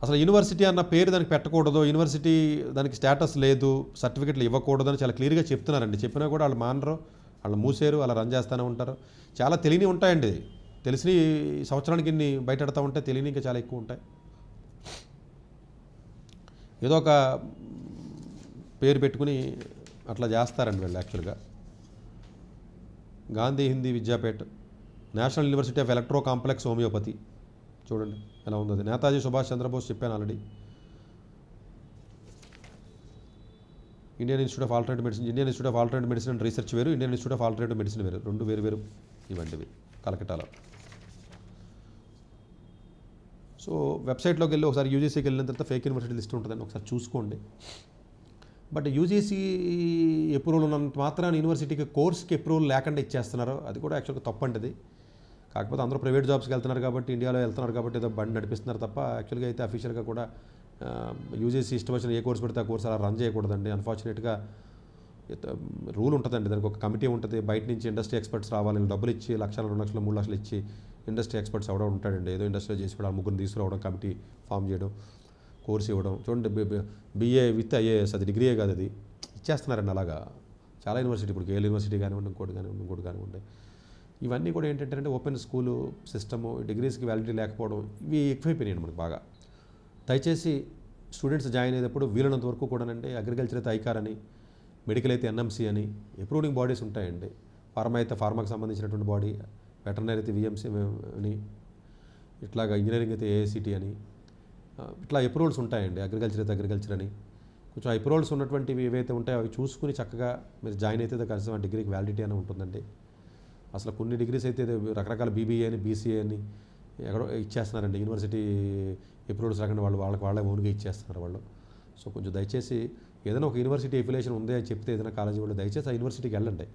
అసలు యూనివర్సిటీ అన్న పేరు దానికి పెట్టకూడదు, యూనివర్సిటీ దానికి స్టేటస్ లేదు, సర్టిఫికెట్లు ఇవ్వకూడదని చాలా క్లియర్గా చెప్తున్నారండి. చెప్పినా కూడా వాళ్ళు మానరు, వాళ్ళు మూసేరు, అలా రన్ చేస్తూనే ఉంటారు. చాలా తెలియని ఉంటాయండి, తెలిసి సంవత్సరానికి ఇన్ని బయటెడతా ఉంటే తెలియని ఇంకా చాలా ఎక్కువ ఉంటాయి. ఏదో ఒక పేరు పెట్టుకుని అట్లా చేస్తారండి వీళ్ళు యాక్చువల్గా. Gandhi Hindi Vidyapeeth, national university of electro complex homeopathy, చూడండి ఎలా ఉందో అది. నేతాజీ సుభాష్ చంద్రబోస్ చెప్పాను already. Indian institute of alternative medicine, Indian institute of alternative medicine and research వేరు, Indian institute of alternative medicine వేరు, రెండు వేరు వేరు ఇవంటివి కలకట్టాలో. సో వెబ్సైట్లోకి వెళ్ళి ఒకసారి యూజీసీకి వెళ్ళిన తర్వాత ఫేక్ యూనివర్సిటీ లిస్ట్ ఉంటుందని ఒకసారి చూసుకోండి. బట్ యూజీసీ అప్రూవల్ ఉన్నంత మాత్రాన యూనివర్సిటీకి కోర్స్కి అప్రూవల్ లేకుండా ఇచ్చేస్తున్నారు, అది కూడా యాక్చువల్గా తప్పంటిది. కాకపోతే అందరూ ప్రైవేట్ జాబ్స్కి వెళ్తున్నారు కాబట్టి, ఇండియాలో వెళ్తున్నారు కాబట్టి ఏదో బండి నడిపిస్తున్నారు తప్ప యాక్చువల్గా అయితే అఫీషియల్గా కూడా యూజీసీ ఇష్టం వచ్చిన ఏ కోర్స్ పెడితే ఆ కోర్స్ అలా రన్ చేయకూడదండి. అన్ఫార్చునేట్గా రూల్ ఉంటుందండి, దానికి ఒక కమిటీ ఉంటుంది. బయట నుంచి ఇండస్ట్రీ ఎక్స్పర్ట్స్ రావాలి, డబ్బులు ఇచ్చి 1,00,000, 2,00,000, 3,00,000 ఇచ్చి ఇండస్ట్రీ ఎక్స్పర్ట్స్ అవడం ఉంటాడండి. ఏదో ఇండస్ట్రీలో చేసి కూడా ముగ్గురు తీసుకురావడం, కమిటీ ఫామ్ చేయడం, కోర్స్ ఇవ్వడం. చూడండి బీఏ విత్ ఐఏఎస్, అది డిగ్రీయే కాదు, అది ఇచ్చేస్తున్నారండి అలాగా చాలా యూనివర్సిటీ. ఇప్పుడు గేల్ యూనివర్సిటీ కానివ్వండి, ఇంకోటి కానివ్వండి, ఇవన్నీ కూడా ఏంటంటే ఓపెన్ స్కూలు సిస్టము, డిగ్రీస్కి వ్యాలిడిటీ లేకపోవడం, ఇవి ఎక్కువైపోయినాయండి మనకు బాగా. దయచేసి స్టూడెంట్స్ జాయిన్ అయ్యేటప్పుడు వీలైనంత వరకు కూడానండి అగ్రికల్చర్ అయితే ఐకార్ అని, మెడికల్ అయితే ఎన్ఎంసీ అని అప్రూవింగ్ బాడీస్ ఉంటాయండి. ఫార్మా అయితే ఫార్మాకి సంబంధించినటువంటి బాడీ, వెటర్నరీ అయితే విఎంసీ అని, ఇట్లాగా ఇంజనీరింగ్ అయితే ఏఐసిటీ అని, ఇట్లా అప్రూవల్స్ ఉంటాయండి. అగ్రికల్చర్ అయితే అగ్రికల్చర్ అని, కొంచెం అప్రూవల్స్ ఉన్నటువంటివి ఏవైతే ఉంటాయో అవి చూసుకుని చక్కగా మీరు జాయిన్ అయితే కనీసం ఆ డిగ్రీకి వ్యాలిడిటీ అని ఉంటుందండి. అసలు కొన్ని డిగ్రీస్ అయితే రకరకాల బీబీఏ అని, బీసీఏ అని ఎక్కడో ఇచ్చేస్తున్నారండి. యూనివర్సిటీ అప్రూవల్స్ రాకుండా వాళ్ళే ఓన్గా ఇచ్చేస్తున్నారు వాళ్ళు. సో కొంచెం దయచేసి ఏదైనా ఒక యూనివర్సిటీ ఎఫిలియేషన్ ఉంది అని చెప్తే ఏదైనా కాలేజీ వాళ్ళు దయచేసి ఆ యూనివర్సిటీకి వెళ్ళండి.